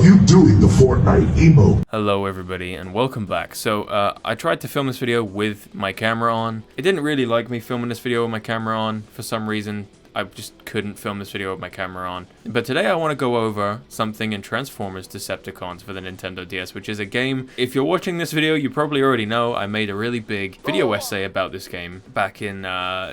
you doing the Fortnite emote? Hello everybody and welcome back. So I tried to film this video with my camera on. It didn't really like me filming this video with my camera on for some reason. I just couldn't film this video with my camera on. But today I want to go over something in Transformers Decepticons for the Nintendo DS, which is a game. If you're watching this video, you probably already know I made a really big video essay about this game back in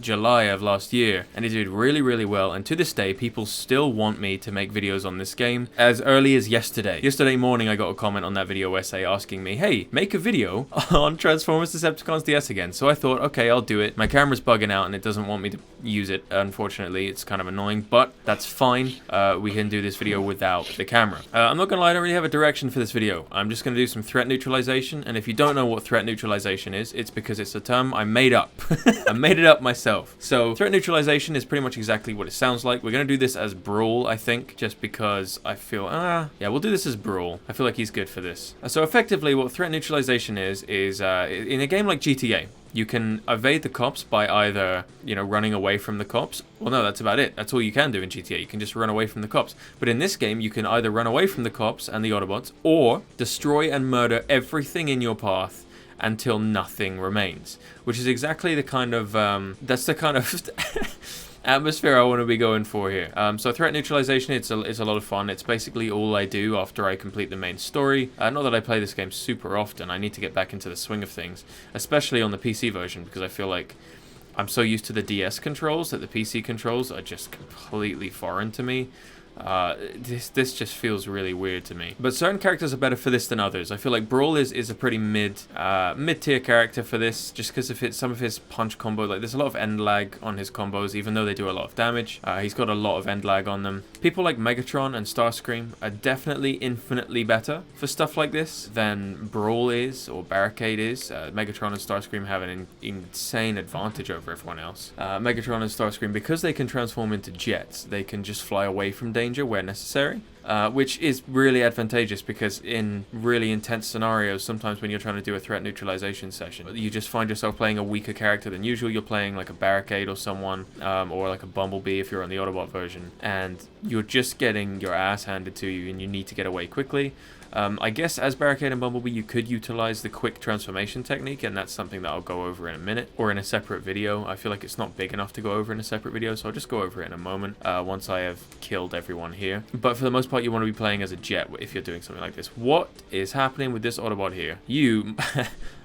July of last year, and it did really well. And to this day, people still want me to make videos on this game as early as yesterday. Yesterday morning, I got a comment on that video essay asking me, hey, make a video on Transformers Decepticons DS again. So I thought, okay, I'll do it. My camera's bugging out and it doesn't want me to use it, unfortunately. It's kind of annoying, but that's fine. We can do this video without the camera. I'm not gonna lie, I don't really have a direction for this video. I'm just gonna do some threat neutralization, and if you don't know what threat neutralization is, it's because it's a term I made up. I made it up myself. So threat neutralization is pretty much exactly what it sounds like. We're gonna do this as Brawl, I think, just because I feel, yeah, we'll do this as Brawl. I feel like he's good for this. So effectively, what threat neutralization is in a game like GTA, you can evade the cops by either, running away from the cops. Well, no, that's about it. That's all you can do in GTA. You can just run away from the cops. But in this game, you can either run away from the cops and the Autobots, or destroy and murder everything in your path until nothing remains. Which is exactly the kind of, that's the kind of atmosphere I want to be going for here. So threat neutralization, it's a lot of fun. It's basically all I do after I complete the main story. Not that I play this game super often. I need to get back into the swing of things, especially on the PC version, because I feel like I'm so used to the DS controls that the PC controls are just completely foreign to me. This just feels really weird to me. But certain characters are better for this than others. I feel like Brawl is a pretty mid-tier character for this, just because of some of his punch combo. Like, there's a lot of end lag on his combos, even though they do a lot of damage. He's got a lot of end lag on them. People like Megatron and Starscream are definitely infinitely better for stuff like this than Brawl is or Barricade is. Megatron and Starscream have an insane advantage over everyone else. Megatron and Starscream, because they can transform into jets, they can just fly away from danger where necessary, which is really advantageous, because in really intense scenarios, sometimes when you're trying to do a threat neutralization session, you just find yourself playing a weaker character than usual. You're playing like a Barricade or someone, or like a Bumblebee if you're on the Autobot version, and you're just getting your ass handed to you and you need to get away quickly. I guess as Barricade and Bumblebee, you could utilize the quick transformation technique, and that's something that I'll go over in a minute, or in a separate video. I feel like it's not big enough to go over in a separate video, so I'll just go over it in a moment, once I have killed everyone here. But for the most part, you want to be playing as a jet if you're doing something like this. What is happening with this Autobot here? You...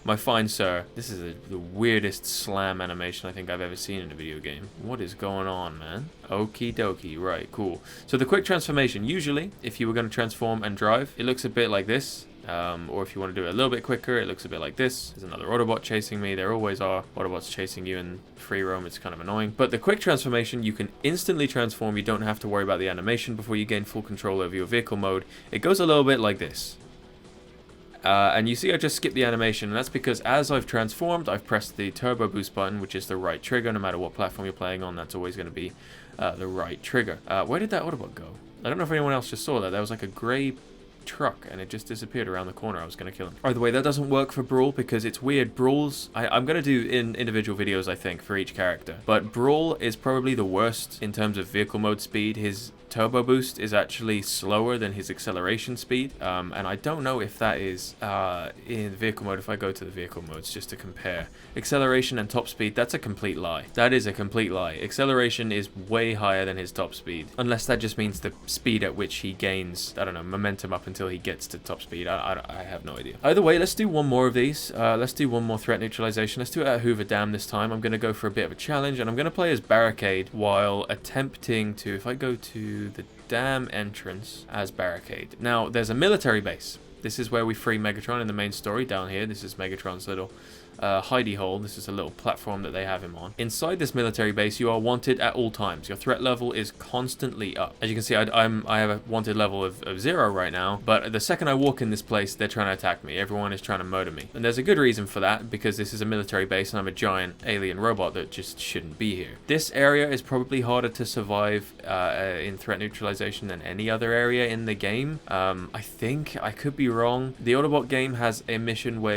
My fine sir, this is the weirdest slam animation I think I've ever seen in a video game. What is going on, man? Okie dokie, right, cool. So the quick transformation, usually, if you were going to transform and drive, it looks a bit like this. Or if you want to do it a little bit quicker, it looks a bit like this. There's another Autobot chasing me. There always are Autobots chasing you in free roam. It's kind of annoying. But the quick transformation, you can instantly transform. You don't have to worry about the animation before you gain full control over your vehicle mode. It goes a little bit like this. And you see I just skipped the animation, and that's because as I've transformed, I've pressed the turbo boost button, which is the right trigger. No matter what platform you're playing on, that's always going to be the right trigger. Where did that Autobot go? I don't know if anyone else just saw that. There was like a grey truck, and it just disappeared around the corner. I was going to kill him. By the way, that doesn't work for Brawl, because it's weird. Brawl's... I'm going to do individual videos, I think, for each character. But Brawl is probably the worst in terms of vehicle mode speed. His turbo boost is actually slower than his acceleration speed, and I don't know if that is in vehicle mode. If I go to the vehicle modes just to compare acceleration and top speed, that's a complete lie. That is a complete lie. Acceleration is way higher than his top speed, unless that just means the speed at which he gains, I don't know, momentum up until he gets to top speed. I have no idea. Either way, let's do one more of these. Let's do one more threat neutralization. Let's do it at Hoover Dam this time. I'm going to go for a bit of a challenge, and I'm going to play as Barricade while attempting to, if I go to the dam entrance as Barricade. Now, there's a military base. This is where we free Megatron in the main story. Down here, this is Megatron's little hidey hole. This is a little platform that they have him on. Inside this military base, you are wanted at all times. Your threat level is constantly up. As you can see, I have a wanted level of 0 right now, but the second I walk in this place, they're trying to attack me. Everyone is trying to murder me. And there's a good reason for that, because this is a military base and I'm a giant alien robot that just shouldn't be here. This area is probably harder to survive in threat neutralization than any other area in the game. I think, I could be wrong. The Autobot game has a mission where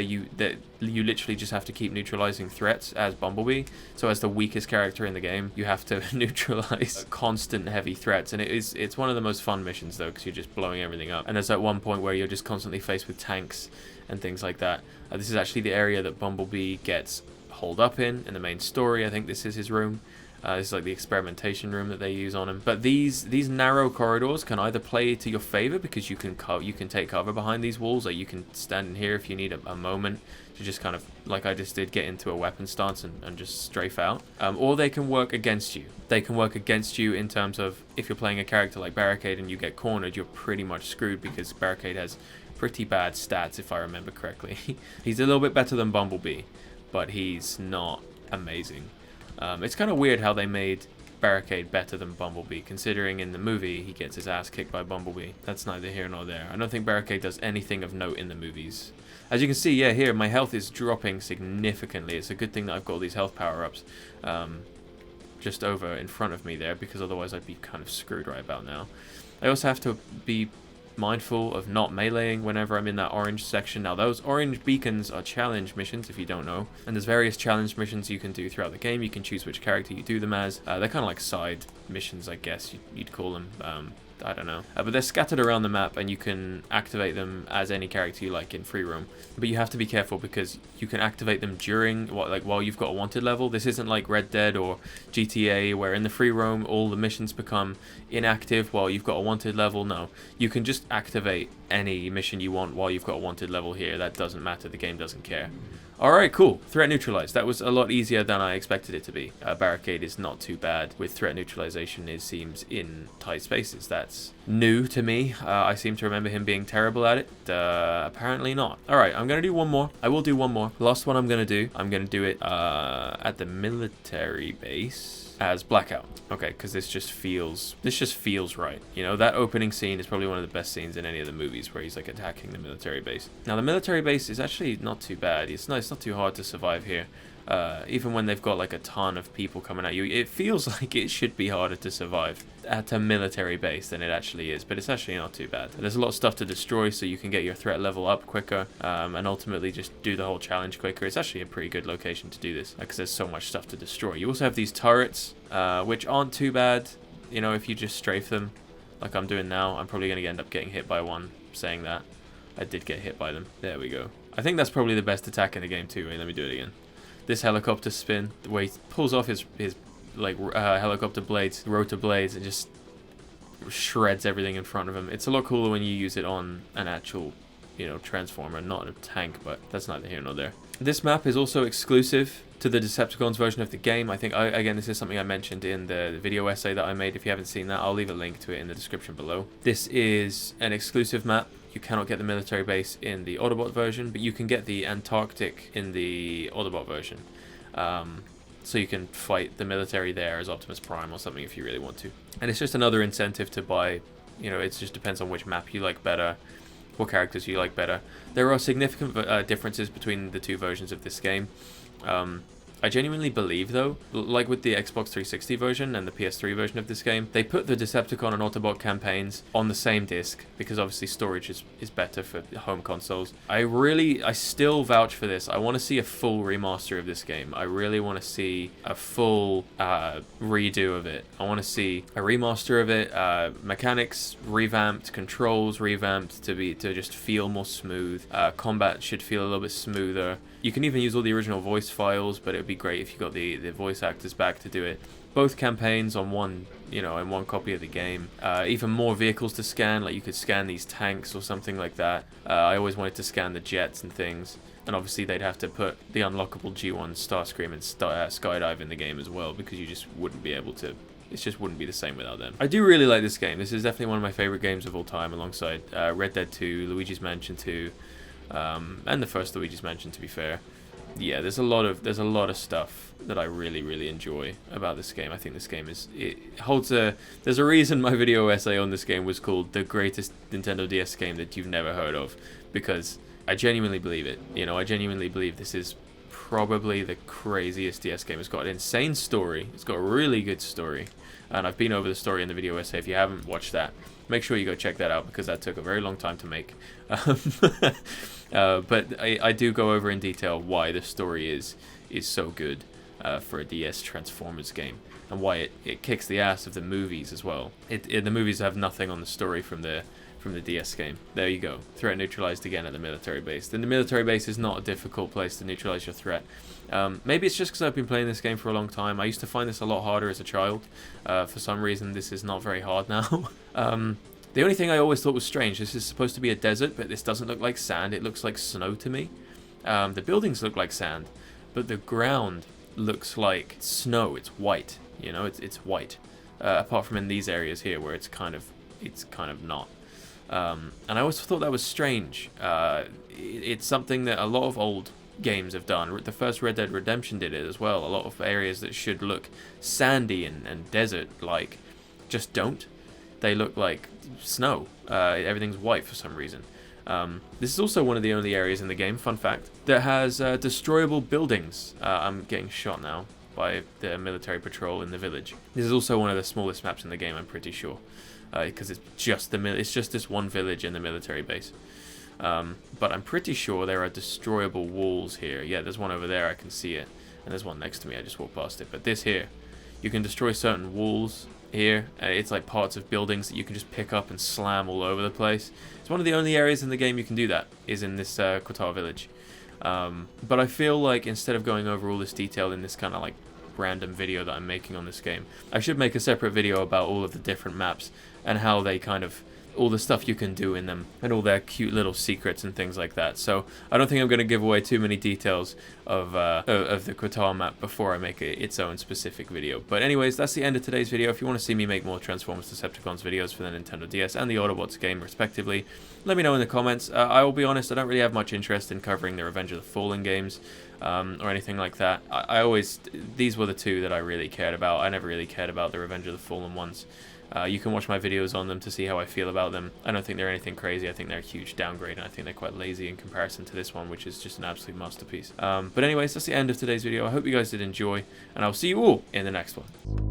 you literally just have to keep neutralizing threats as Bumblebee. So as the weakest character in the game, you have to neutralize constant heavy threats, and it's one of the most fun missions though, because you're just blowing everything up. And there's at one point where you're just constantly faced with tanks and things like that. This is actually the area that Bumblebee gets holed up in the main story. I think this is his room. This is like the experimentation room that they use on him. But these narrow corridors can either play to your favor, because you can take cover behind these walls, or you can stand in here if you need a moment to just kind of, like I just did, get into a weapon stance and just strafe out. Or they can work against you. They can work against you in terms of, if you're playing a character like Barricade and you get cornered, you're pretty much screwed, because Barricade has pretty bad stats, if I remember correctly. He's a little bit better than Bumblebee, but he's not amazing. It's kind of weird how they made Barricade better than Bumblebee, considering in the movie he gets his ass kicked by Bumblebee. That's neither here nor there. I don't think Barricade does anything of note in the movies. As you can see, yeah, here my health is dropping significantly. It's a good thing that I've got all these health power-ups just over in front of me there, because otherwise I'd be kind of screwed right about now. I also have to be mindful of not meleeing whenever I'm in that orange section. Now those orange beacons are challenge missions, if you don't know, and there's various challenge missions you can do throughout the game. You can choose which character you do them as. They're kind of like side missions, I guess you'd call them. I don't know, but they're scattered around the map, and you can activate them as any character you like in free roam. But you have to be careful, because you can activate them during while you've got a wanted level. This isn't like Red Dead or GTA, where in the free roam all the missions become inactive while you've got a wanted level. No, you can just activate any mission you want while you've got a wanted level here. That doesn't matter, the game doesn't care. Alright, cool. Threat neutralized. That was a lot easier than I expected it to be. Barricade is not too bad with threat neutralization, it seems, in tight spaces. That's new to me. I seem to remember him being terrible at it. Apparently not. Alright, I'm going to do one more. I will do one more. Last one I'm going to do it at the military base as Blackout. Okay, because this just feels right. You know, that opening scene is probably one of the best scenes in any of the movies, where he's like attacking the military base. Now the military base is actually not too bad. It's not too hard to survive here. Even when they've got like a ton of people coming at you, it feels like it should be harder to survive at a military base than it actually is, but it's actually not too bad. There's a lot of stuff to destroy, so you can get your threat level up quicker, and ultimately just do the whole challenge quicker. It's actually a pretty good location to do this, because there's so much stuff to destroy. You also have these turrets, which aren't too bad, you know, if you just strafe them, like I'm doing now. I'm probably going to end up getting hit by one, saying that. I did get hit by them. There we go. I think that's probably the best attack in the game too. Wait, let me do it again. This helicopter spin, the way he pulls off his like helicopter blades, rotor blades, and just shreds everything in front of him. It's a lot cooler when you use it on an actual, you know, transformer, not a tank, but that's neither here nor there. This map is also exclusive to the Decepticons version of the game. I think, again, this is something I mentioned in the video essay that I made. If you haven't seen that, I'll leave a link to it in the description below. This is an exclusive map. You cannot get the military base in the Autobot version, but you can get the Antarctic in the Autobot version. So you can fight the military there as Optimus Prime or something if you really want to. And it's just another incentive to buy, you know, it just depends on which map you like better, what characters you like better. There are significant differences between the two versions of this game. I genuinely believe, though, like with the Xbox 360 version and the PS3 version of this game, they put the Decepticon and Autobot campaigns on the same disc, because obviously storage is better for home consoles. I still vouch for this. I want to see a full remaster of this game. I really want to see a full redo of it. I want to see a remaster of it, mechanics revamped, controls revamped to just feel more smooth. Combat should feel a little bit smoother. You can even use all the original voice files, but it would be great if you got the voice actors back to do it. Both campaigns on one, you know, in one copy of the game. Even more vehicles to scan, like you could scan these tanks or something like that. I always wanted to scan the jets and things. And obviously they'd have to put the unlockable G1 Starscream and Skydive in the game as well, because you just wouldn't be able to. It just wouldn't be the same without them. I do really like this game. This is definitely one of my favorite games of all time, alongside Red Dead 2, Luigi's Mansion 2, and the first Luigi's Mansion, to be fair. Yeah, there's a lot of stuff that I really enjoy about this game. I think this game there's a reason my video essay on this game was called the greatest Nintendo DS game that you've never heard of, because I genuinely believe it. You know, I genuinely believe this is probably the craziest DS game. It's got an insane story. It's got a really good story, and I've been over the story in the video essay. If you haven't watched that, make sure you go check that out, because that took a very long time to make. But I do go over in detail why the story is so good for a DS Transformers game, and why it kicks the ass of the movies as well. The movies have nothing on the story from the DS game. There you go. Threat neutralized again at the military base. Then the military base is not a difficult place to neutralize your threat. Maybe it's just because I've been playing this game for a long time. I used to find this a lot harder as a child. For some reason, this is not very hard now. The only thing I always thought was strange, this is supposed to be a desert, but this doesn't look like sand. It looks like snow to me. The buildings look like sand, but the ground looks like snow. It's white. You know, it's white. Apart from in these areas here where it's kind of not. And I always thought that was strange. It's something that a lot of old games have done. The first Red Dead Redemption did it as well. A lot of areas that should look sandy and desert-like just don't. They look like snow. Everything's white for some reason. This is also one of the only areas in the game, fun fact, that has destroyable buildings. I'm getting shot now by the military patrol in the village. This is also one of the smallest maps in the game, I'm pretty sure. Because it's just this one village in the military base. But I'm pretty sure there are destroyable walls here. Yeah, there's one over there, I can see it. And there's one next to me, I just walked past it. But this here, you can destroy certain walls here. It's like parts of buildings that you can just pick up and slam all over the place. It's one of the only areas in the game you can do that, is in this Qatar village. But I feel like instead of going over all this detail in this kind of like random video that I'm making on this game, I should make a separate video about all of the different maps and how they kind of, all the stuff you can do in them and all their cute little secrets and things like that. So I don't think I'm going to give away too many details of the Qatar map before I make its own specific video. But anyways, that's the end of today's video. If you want to see me make more Transformers Decepticons videos for the Nintendo DS and the Autobots game respectively, let me know in the comments. I will be honest, I don't really have much interest in covering the Revenge of the Fallen games or anything like that. These were the two that I really cared about. I never really cared about the Revenge of the Fallen ones. You can watch my videos on them to see how I feel about them. I don't think they're anything crazy. I think they're a huge downgrade, and I think they're quite lazy in comparison to this one, which is just an absolute masterpiece. But anyways, that's the end of today's video. I hope you guys did enjoy, and I'll see you all in the next one.